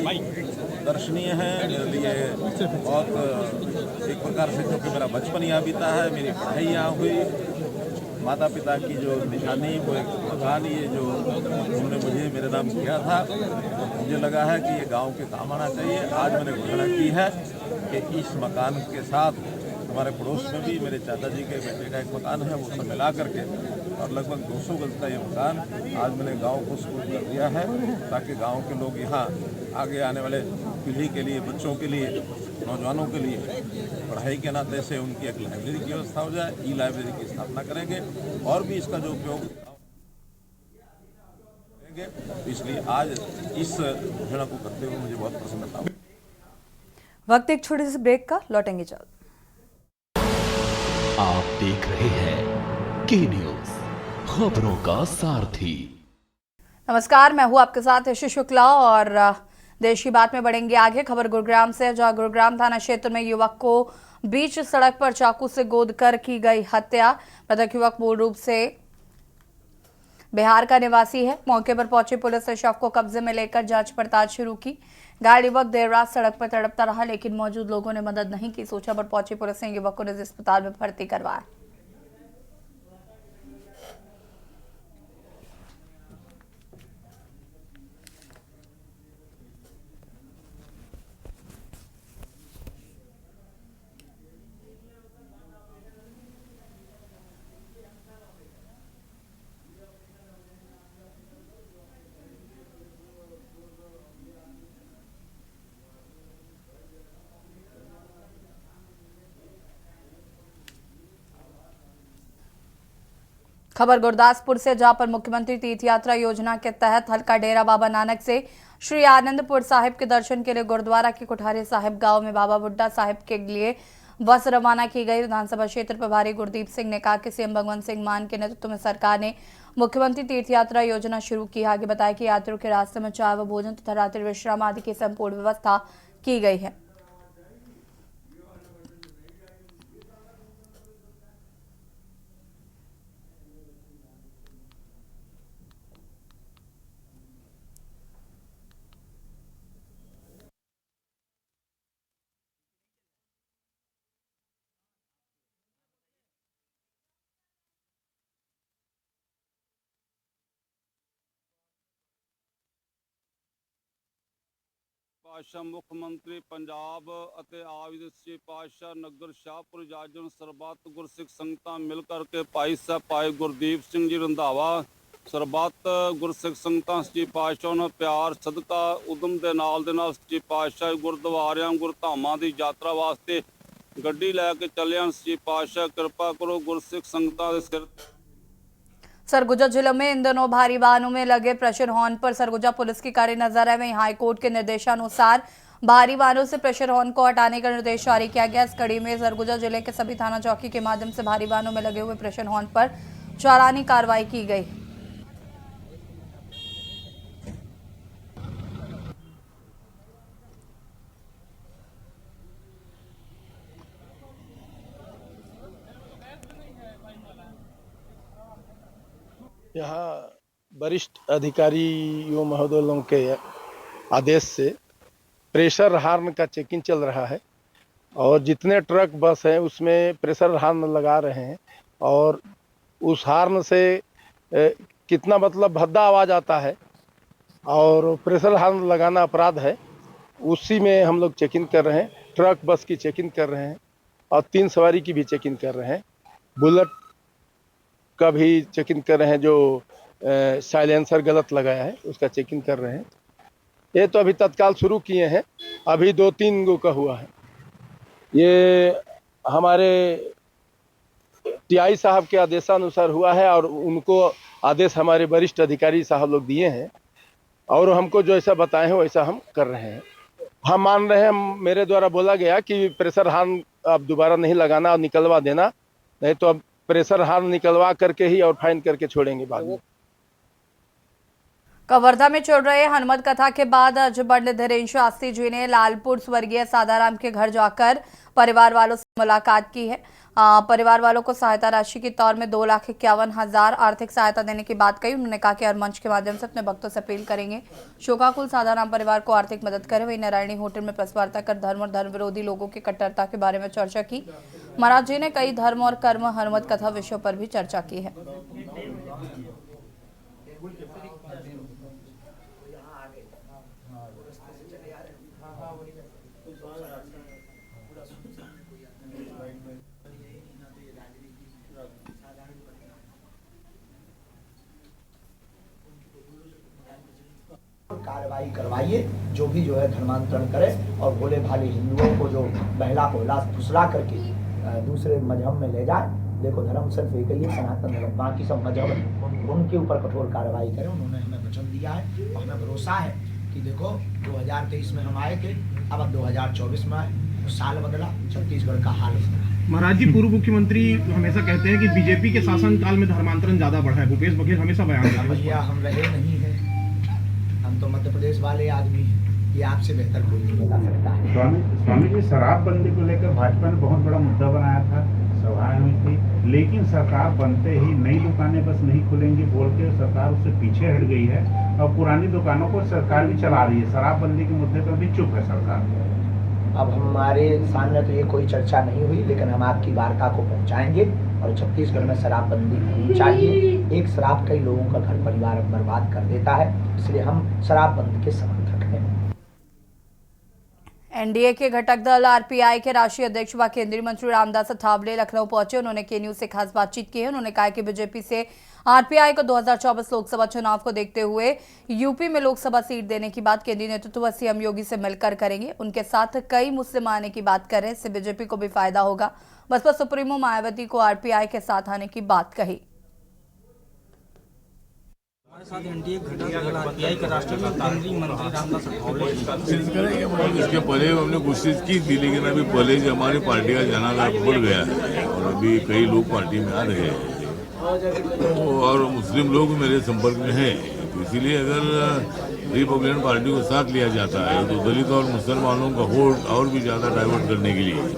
दर्शनीय है। मेरे लिए बहुत एक प्रकार से, क्योंकि मेरा बचपन यहाँ बीता है, मेरी पढ़ाई यहाँ हुई। माता पिता की जो निशानी, वो एक मकान ये जो उन्होंने मुझे मेरे नाम किया था, मुझे लगा है कि ये गांव के काम आना चाहिए। आज मैंने घोषणा की है कि इस मकान के साथ हमारे पड़ोस में भी मेरे चाचा जी के बेटे का एक मकान है, वो सब मिला करके और लगभग 200 गज का ये मकान आज मैंने गांव को स्कूल कर दिया है, ताकि गांव के लोग यहाँ आगे आने वाले पीढ़ी के लिए, बच्चों के लिए, नौजवानों के लिए पढ़ाई के नाते से उनकी एक लाइब्रेरी की व्यवस्था हो जाए। ई लाइब्रेरी की स्थापना करेंगे और भी इसका जो उपयोग करेंगे। इसलिए आज इस घोषणा को करते हुए मुझे बहुत प्रसन्नता हुई। वक्त एक छोटे से ब्रेक का, लौटेंगे जल्द। आप देख रहे हैं के न्यूज, खबरों का सारथी। नमस्कार, मैं हूं आपके साथ यशस्वी शुक्ला और देश की बात में बढ़ेंगे आगे। खबर गुरुग्राम से, जहां गुरुग्राम थाना क्षेत्र में युवक को बीच सड़क पर चाकू से गोद कर की गई हत्या। मृतक युवक मूल रूप से बिहार का निवासी है। मौके पर पहुंची पुलिस ने शव को कब्जे में लेकर जांच पड़ताल शुरू की। घायल युवक देर रात सड़क पर तड़पता रहा, लेकिन मौजूद लोगों ने मदद नहीं की। सूचना पर पहुंची पुलिस ने युवक को निजी अस्पताल में भर्ती करवाया। खबर गुरदासपुर से, जहां पर मुख्यमंत्री तीर्थ यात्रा योजना के तहत हल्का डेरा बाबा नानक से श्री आनंदपुर साहिब के दर्शन के लिए गुरुद्वारा के कुठारी साहिब गांव में बाबा बुड्ढा साहिब के लिए बस रवाना की गई। विधानसभा क्षेत्र प्रभारी गुरदीप सिंह ने कहा कि सीएम भगवंत सिंह मान के नेतृत्व में सरकार ने मुख्यमंत्री तीर्थ यात्रा योजना शुरू की। आगे बताया कि यात्रियों के रास्ते में चाय व भोजन तथा रात्रि विश्राम आदि की संपूर्ण व्यवस्था की गई है। ਪਾਤਸ਼ਾਹ ਮੁੱਖ ਮੰਤਰੀ ਪੰਜਾਬ ਅਤੇ ਆਪ ਜੀ ਦੇ ਸੱਚੇ ਪਾਤਸ਼ਾਹ ਨਗਰ ਸ਼ਾਹਪੁਰ ਜਾਜਨ ਸਰਬੱਤ ਗੁਰਸਿੱਖ ਸੰਗਤਾਂ ਮਿਲ ਕਰਕੇ ਭਾਈ ਸਾਹਿਬ ਭਾਈ ਗੁਰਦੀਪ ਸਿੰਘ ਜੀ ਰੰਧਾਵਾ ਸਰਬੱਤ ਗੁਰਸਿੱਖ ਸੰਗਤਾਂ ਸੱਚੇ ਪਾਤਸ਼ਾਹ ਨਾਲ ਪਿਆਰ ਸਦਕਾ ਉਦਮ ਦੇ ਨਾਲ ਸੱਚੇ ਪਾਤਸ਼ਾਹ ਗੁਰਦੁਆਰਿਆਂ ਗੁਰਧਾਮਾਂ ਦੀ ਯਾਤਰਾ ਵਾਸਤੇ ਗੱਡੀ ਲੈ ਕੇ ਚੱਲੇ ਹਨ। ਸੱਚੇ ਪਾਤਸ਼ਾਹ किरपा करो गुरसिख संगतां दे सिर। सरगुजा जिले में इन दिनों भारी वाहनों में लगे प्रेशर हॉर्न पर सरगुजा पुलिस की कड़ी नजर है। वहीं हाईकोर्ट के निर्देशानुसार भारी वाहनों से प्रेशर हॉर्न को हटाने का निर्देश जारी किया गया। इस कड़ी में सरगुजा जिले के सभी थाना चौकी के माध्यम से भारी वाहनों में लगे हुए प्रेशर हॉर्न पर चालानी कार्रवाई की गई। यहाँ वरिष्ठ अधिकारियों महोदयों के आदेश से प्रेशर हार्न का चेकिंग चल रहा है और जितने ट्रक बस हैं उसमें प्रेशर हार्न लगा रहे हैं और उस हार्न से कितना मतलब भद्दा आवाज़ आता है और प्रेशर हार्न लगाना अपराध है। उसी में हम लोग चेकिंग कर रहे हैं। ट्रक बस की चेकिंग कर रहे हैं और 3 सवारी की भी चेकिंग कर रहे हैं। बुलेट का भी चेकिंग कर रहे हैं। जो साइलेंसर गलत लगाया है उसका चेकिंग कर रहे हैं। ये तो अभी तत्काल शुरू किए हैं। अभी 2-3 गो का हुआ है। ये हमारे टीआई साहब के आदेशानुसार हुआ है और उनको आदेश हमारे वरिष्ठ अधिकारी साहब लोग दिए हैं और हमको जो ऐसा बताए हैं वैसा हम कर रहे हैं। हम मान रहे हैं, मेरे द्वारा बोला गया कि प्रेशर हार्न अब दोबारा नहीं लगाना और निकलवा देना, नहीं तो अब प्रेशर हार्न निकलवा करके ही और फाइन करके छोड़ेंगे बाद में। कवर्धा में चल रहे हनुमत कथा के बाद आज पंडित धीरेन्द्र शास्त्री जी ने लालपुर स्वर्गीय सादाराम के घर जाकर परिवार वालों से मुलाकात की है। परिवार वालों को सहायता राशि के तौर में 2,51,000 आर्थिक सहायता देने की बात कही। उन्होंने कहा कि हर मंच के माध्यम से अपने भक्तों से अपील करेंगे शोकाकुल सादाराम परिवार को आर्थिक मदद करें। वही नारायणी होटल में प्रेस वार्ता कर धर्म और धर्म विरोधी लोगों की कट्टरता के बारे में चर्चा की। महाराज जी ने कई धर्म और कर्म हनुमत कथा विषयों पर भी चर्चा की है। कार्रवाई करवाइए, जो भी जो है धर्मांतरण करे और भोले भाले हिंदुओं को जो बहला कोहला फुसला करके दूसरे मजहब में ले जाए। देखो धर्म सिर्फ एक ही है, सनातन धर्म, बाकी सब मजहब उनके ऊपर कठोर कार्रवाई करें। उन्होंने हमें वचन दिया है और हमें भरोसा है कि देखो 2023 में हम आए थे, अब 2024 में आए, साल बदला, छत्तीसगढ़ का हाल बदला। महाराज जी, पूर्व मुख्यमंत्री हमेशा कहते हैं कि बीजेपी के शासनकाल में धर्मांतरण ज्यादा बढ़ा है। भूपेश बघेल हमेशा बयान देते हैं। भैया हम रहे नहीं है, हम तो मध्य प्रदेश वाले आदमी, ये आपसे बेहतर कोई नहीं बता सकता है। स्वामी जी, शराबबंदी को लेकर भाजपा ने बहुत बड़ा मुद्दा बनाया था, सभाएं हुई थी, लेकिन सरकार बनते ही नई दुकानें बस नहीं खुलेंगी बोल के सरकार उससे पीछे हट गई है और पुरानी दुकानों को सरकार भी चला रही है। शराबबंदी के मुद्दे पर भी चुप है सरकार। अब हमारे सामने तो ये कोई चर्चा नहीं हुई, लेकिन हम आपकी वार्ता को पहुंचाएंगे और छत्तीसगढ़ में शराबबंदी होनी चाहिए। एक शराब कई लोगों का घर परिवार बर्बाद कर देता है, इसलिए हम शराबबंदी के समर्थक हैं। एनडीए के घटक दल आरपीआई के राष्ट्रीय अध्यक्ष व केंद्रीय मंत्री रामदास अठावले लखनऊ पहुंचे। उन्होंने के न्यूज से खास बातचीत की है। उन्होंने कहा कि बीजेपी से आरपीआई को 2024 लोकसभा चुनाव को देखते हुए यूपी में लोकसभा सीट देने की बात केंद्रीय नेतृत्व सीएम योगी से मिलकर करेंगे। उनके साथ कई मुस्लिम आने की बात कर रहे हैं, इससे बीजेपी को भी फायदा होगा। बसपा सुप्रीमो मायावती को आरपीआई के साथ आने की बात कही। हमारे साथ एनडीए घटक दल आरपीआई के राष्ट्रीय केंद्रीय मंत्री रामदास अठावले। इसके पहले हमने कोशिश की थी, लेकिन अभी पहले से हमारी पार्टी का जनाधार बढ़ गया है और अभी कई लोग पार्टी में आ रहे हैं और मुस्लिम लोग मेरे संपर्क में हैं। तो इसीलिए अगर रिपब्लिकन पार्टी को साथ लिया जाता है तो दलित और मुसलमानों का वोट और भी ज़्यादा डाइवर्ट करने के लिए,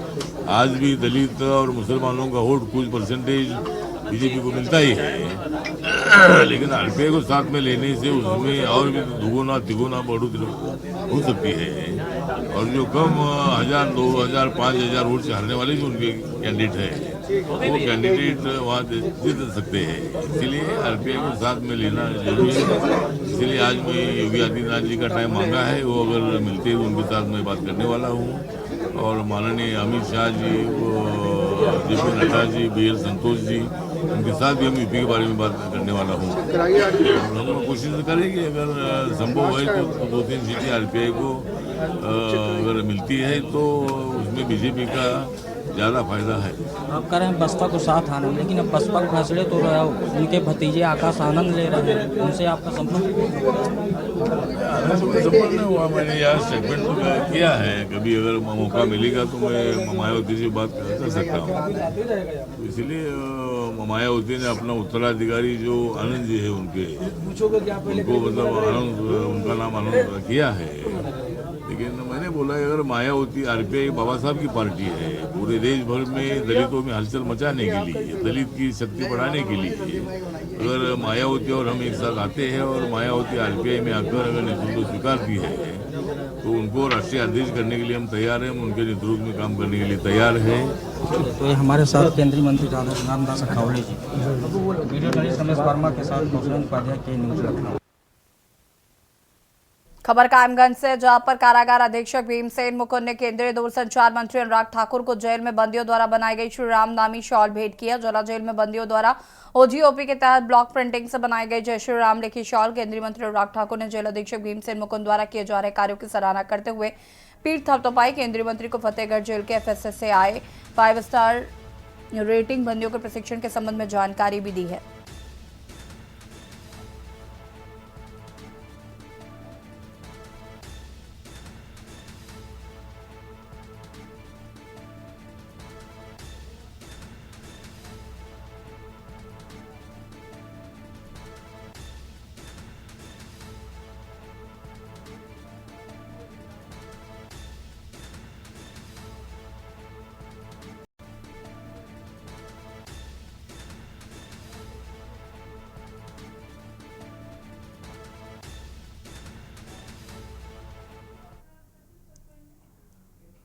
आज भी दलित और मुसलमानों का वोट कुछ परसेंटेज बीजेपी को मिलता ही है, लेकिन आरपीआई को साथ में लेने से उसमें और भी दुगुना तिगुना बढ़ोतरी हो सकती है और जो कम 1,000, 2,000, 5,000 वोट से हारने वाले जो उनके कैंडिडेट हैं वो कैंडिडेट वहाँ जीत सकते हैं। इसीलिए आरपीआई को साथ में लेना जरूरी है। इसीलिए आज मैं योगी आदित्यनाथ जी का टाइम मांगा है, वो अगर मिलते हैं तो उनके साथ मैं बात करने वाला हूँ। और माननीय अमित शाह जी, जेपी नड्डा जी, BL संतोष जी, उनके साथ भी हम यूपी के बारे में बात करने वाला हूँ। हम लोग कोशिश करेंगे अगर संभव है तो 2-3 सीटें आरपीआई को अगर मिलती है तो उसमें बीजेपी का ज़्यादा फायदा है। आप कह रहे हैं बसपा को साथ आना, लेकिन अब बसपा के फैसले तो उनके भतीजे आकाश आनंद ले रहे हैं, उनसे आपका संपर्क नहीं हुआ। मैंने यार स्टेटमेंट तो किया है, कभी अगर मौका मिलेगा तो मैं मायावती से बात कर सकता हूँ। तो इसलिए मायावती ने अपना उत्तराधिकारी जो आनंद जी है उनको मतलब आनंद, उनका नाम आनंद किया है। लेकिन मैंने बोला अगर मायावती, आरपीआई बाबा साहब की पार्टी है, पूरे देश भर में दलितों में हलचल मचाने के लिए, दलित की शक्ति बढ़ाने के लिए अगर मायावती और हम एक साथ आते हैं और मायावती आरपीआई में आकर अगर नेतृत्व स्वीकारती है तो उनको राष्ट्रीय अध्यक्ष करने के लिए हम तैयार हैं, हम उनके नेतृत्व में काम करने के लिए तैयार हैं। तो ये हमारे साथ केंद्रीय मंत्री रामदास अठावले जी, वीडियो जर्नलिस्ट रमेश वर्मा के साथ कौशल उपाध्याय के न्यूज लखनऊ। खबर कायमगंज से, जहां पर कारागार अधीक्षक भीमसेन मुकुंद ने केंद्रीय दूरसंचार मंत्री अनुराग ठाकुर को जेल में बंदियों द्वारा बनाई गई श्री राम नामी शॉल भेंट किया। जला जेल में बंदियों द्वारा OGOP के तहत ब्लॉक प्रिंटिंग से बनाई गई जय श्री राम लिखी शॉल केंद्रीय मंत्री अनुराग ठाकुर ने जेल अधीक्षक भीमसेन मुकुंद द्वारा किए जा रहे कार्यों की सराहना करते हुए पीठ थपथपाई। केंद्रीय मंत्री को फतेहगढ़ जेल के FSS से आए 5 स्टार रेटिंग बंदियों के प्रशिक्षण के संबंध में जानकारी भी दी है।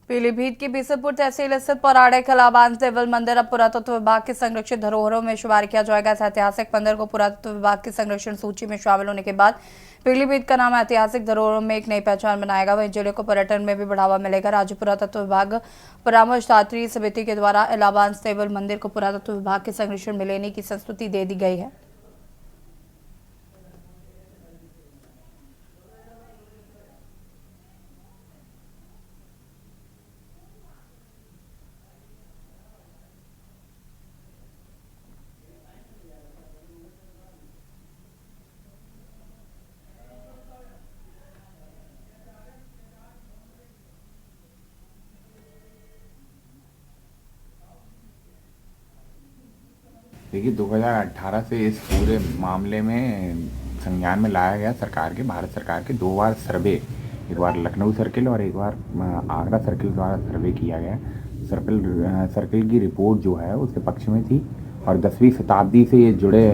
पीलीभीत की बीसलपुर तहसील स्थित पौराणिक कलाबांस देवल मंदिर अब पुरातत्व विभाग के संरक्षित धरोहरों में शुमार किया जाएगा। इस ऐतिहासिक मंदिर को पुरातत्व विभाग की संरक्षण सूची में शामिल होने के बाद पीलीभीत का नाम ऐतिहासिक धरोहरों में एक नई पहचान बनाएगा। वहीं जिले को पर्यटन में भी बढ़ावा मिलेगा। राज्य पुरातत्व विभाग परामर्शदात्री समिति के द्वारा इलाबांस देवल मंदिर को पुरातत्व विभाग के संरक्षण में लेने की संस्तुति दे दी गई है। देखिए 2018 से इस पूरे मामले में संज्ञान में लाया गया सरकार के, भारत सरकार के 2 बार सर्वे, एक बार लखनऊ सर्किल और एक बार आगरा सर्किल द्वारा सर्वे किया गया। सर्किल की रिपोर्ट जो है उसके पक्ष में थी और 10वीं शताब्दी से ये जुड़े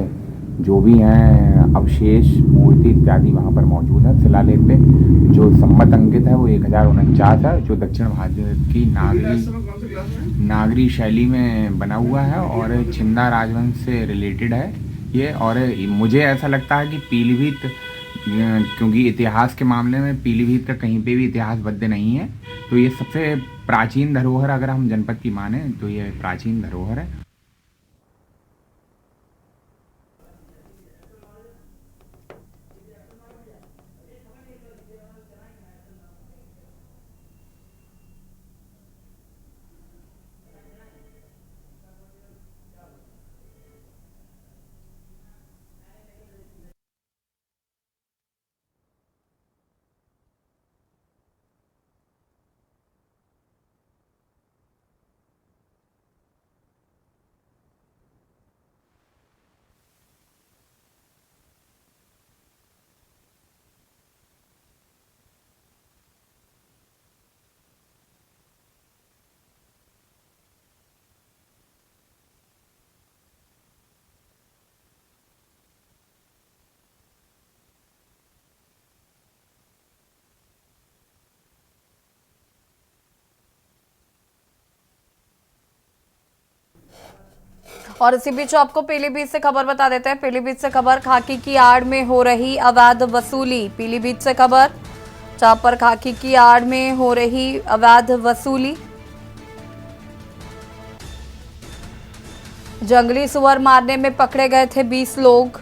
जो भी हैं अवशेष, मूर्ति इत्यादि वहाँ पर मौजूद है। शिलालेख पे जो संमत अंकित है वो 1049 है, जो दक्षिण भारत की नागरी शैली में बना हुआ है और छिंदा राजवंश से रिलेटेड है ये। और मुझे ऐसा लगता है कि पीलीभीत, क्योंकि इतिहास के मामले में पीलीभीत का कहीं पे भी इतिहासबद्ध नहीं है, तो ये सबसे प्राचीन धरोहर, अगर हम जनपद की माने तो ये प्राचीन धरोहर है। और इसी बीच आपको पीलीभीत से खबर बता देते हैं। पीलीभीत से खबर, खाकी की आड़ में हो रही अवैध वसूली। पीलीभीत से खबर, जहां पर खाकी की आड़ में हो रही अवैध वसूली। जंगली सुअर मारने में पकड़े गए थे 20 लोग।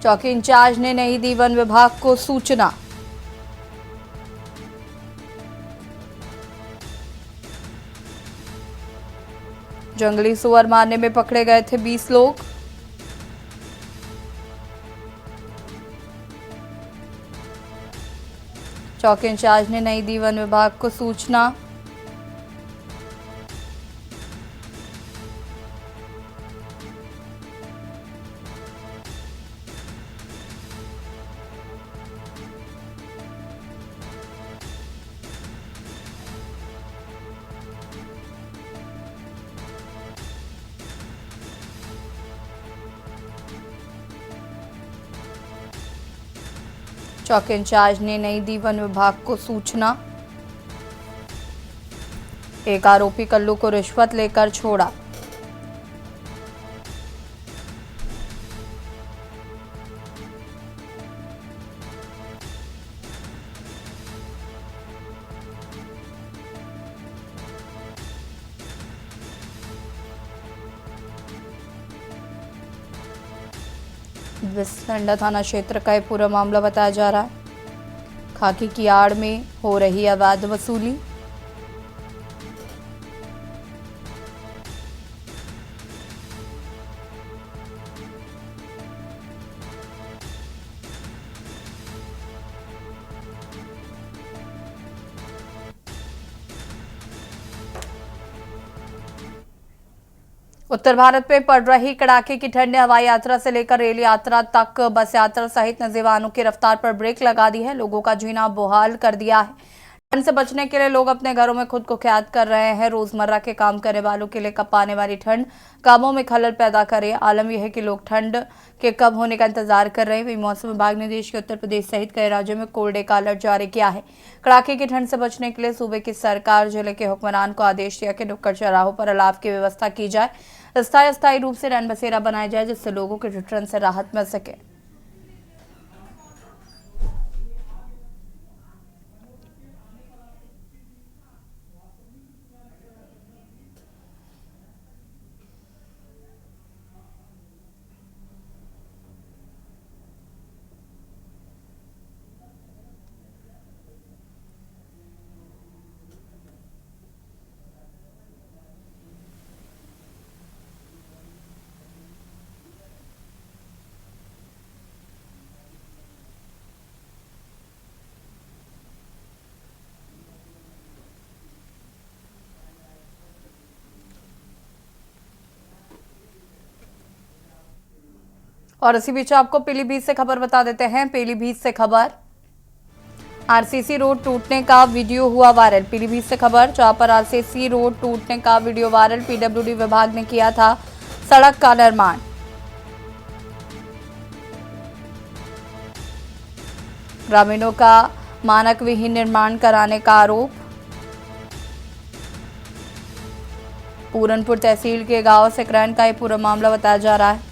चौकी इंचार्ज ने नहीं दी वन विभाग को सूचना। जंगली सुअर मारने में पकड़े गए थे 20 लोग। चौकी इंचार्ज ने नहीं दी वन विभाग को सूचना। चौकी इंचार्ज ने नहीं दी वन विभाग को सूचना। एक आरोपी कल्लू को रिश्वत लेकर छोड़ा। बिसलंडा थाना क्षेत्र का यह पूरा मामला बताया जा रहा है। खाकी की आड़ में हो रही अवैध वसूली। उत्तर भारत में पड़ रही कड़ाके की ठंड ने हवाई यात्रा से लेकर रेल यात्रा तक बस यात्रा सहित निजी वाहनों की रफ्तार पर ब्रेक लगा दी है। लोगों का जीना बेहाल कर दिया है। ठंड से बचने के लिए लोग अपने घरों में खुद को कैद कर रहे हैं। रोजमर्रा के काम करने वालों के लिए कपाने वाली ठंड कामों में खलल पैदा करे। आलम यह है कि लोग ठंड के कम होने का इंतजार कर रहे हैं। वही मौसम विभाग ने देश के उत्तर प्रदेश सहित कई राज्यों में कोल्ड डे का अलर्ट जारी किया है। कड़ाके की ठंड से बचने के लिए सूबे की सरकार जिले के हुक्मरान को आदेश दिया कि नुक्कड़ चौराहों पर अलाव की व्यवस्था की जाए। अस्थायी रूप से रैन बसेरा बनाया जाए जिससे लोगों के ठंड से राहत मिल सके। और इसी बीच आपको पीलीभीत से खबर बता देते हैं। पीलीभीत से खबर, आरसीसी रोड टूटने का वीडियो हुआ वायरल। पीलीभीत से खबर, जहां पर आरसीसी रोड टूटने का वीडियो वायरल। पीडब्ल्यूडी विभाग ने किया था सड़क का निर्माण। ग्रामीणों का मानक विहीन निर्माण कराने का आरोप। पूरनपुर तहसील के गांव सिकरैन का ये पूरा मामला बताया जा रहा है।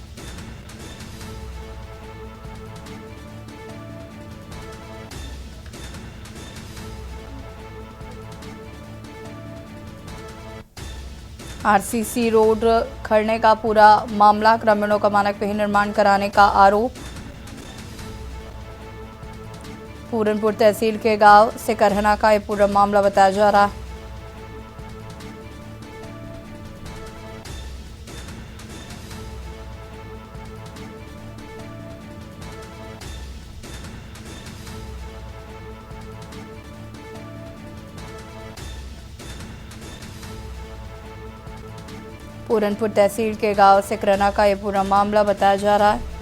आरसीसी रोड खड़ने का पूरा मामला, ग्रामीणों का मानक विहीन निर्माण कराने का आरोप। पूरनपुर तहसील के गांव सिकरहना का ये पूरा मामला बताया जा रहा है। पूरनपुर तहसील के गांव सिकरहना का ये पूरा मामला बताया जा रहा है।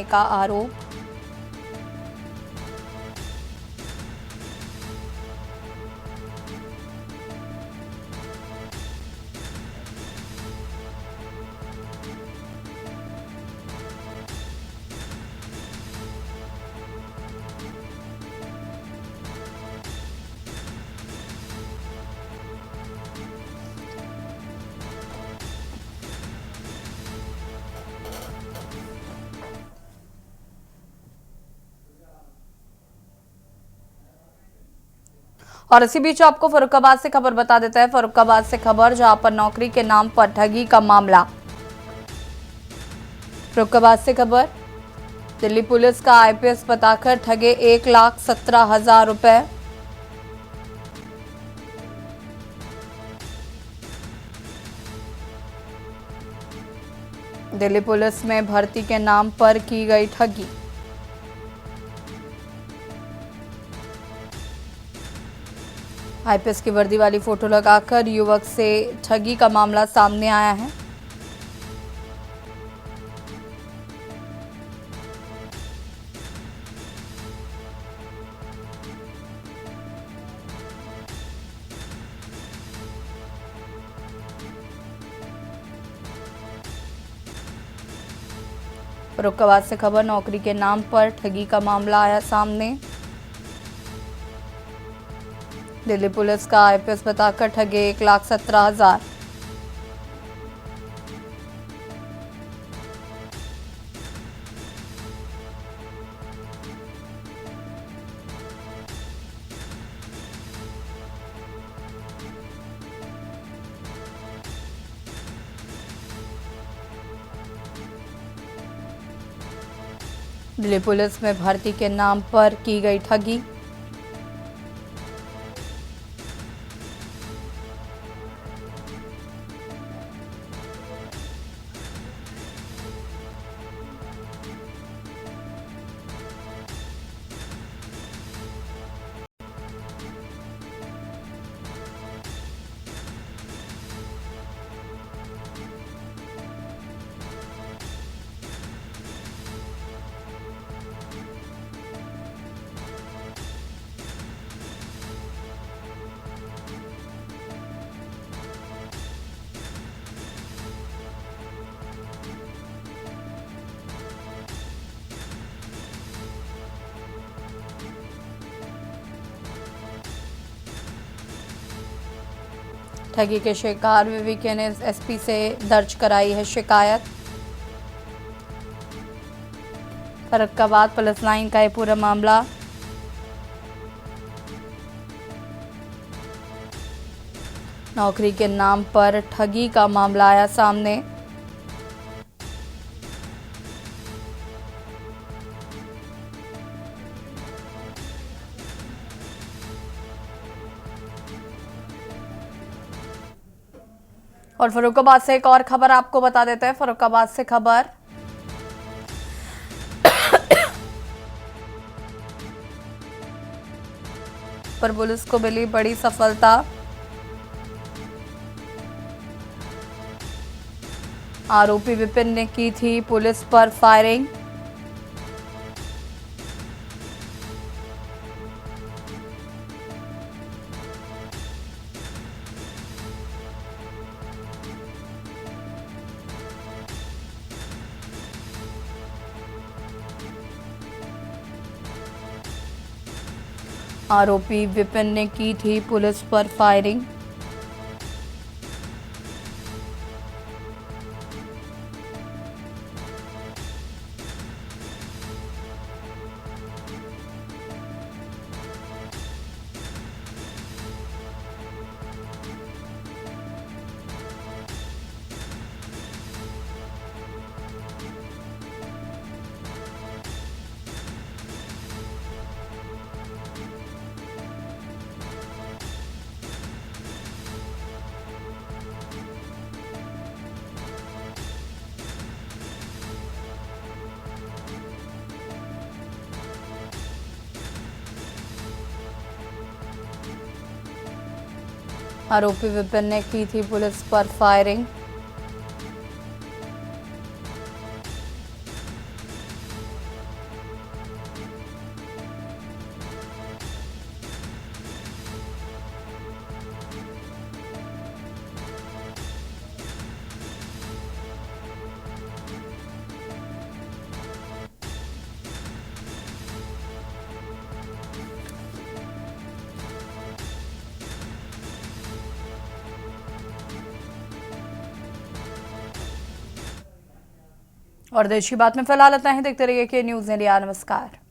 का आरोप। और इसी बीच आपको फर्रुखाबाद से खबर बता देते हैं। फर्रुखाबाद से खबर, जहां पर नौकरी के नाम पर ठगी का मामला। फर्रुखाबाद से खबर, दिल्ली पुलिस का आईपीएस बताकर ठगे 1,17,000 रुपए। दिल्ली पुलिस में भर्ती के नाम पर की गई ठगी। आईपीएस की वर्दी वाली फोटो लगाकर युवक से ठगी का मामला सामने आया है। फर्रुखाबाद से खबर, नौकरी के नाम पर ठगी का मामला आया सामने। दिल्ली पुलिस का आईपीएस बताकर ठगे 1,17,000। दिल्ली पुलिस में भर्ती के नाम पर की गई ठगी। ठगी के शिकार विवेक ने एसपी से दर्ज कराई है शिकायत। फर्रुखाबाद पुलिस लाइन का ये पूरा मामला। नौकरी के नाम पर ठगी का मामला आया सामने। और फर्रुखाबाद से एक और खबर आपको बता देते हैं। फर्रुखाबाद से खबर, पर पुलिस को मिली बड़ी सफलता। आरोपी विपिन ने की थी पुलिस पर फायरिंग। आरोपी विपिन ने की थी पुलिस पर फायरिंग। आरोपी विपिन ने की थी पुलिस पर फायरिंग। और देश की बात में फिलहाल इतना ही। देखते रहिए के न्यूज़ इंडिया। नमस्कार।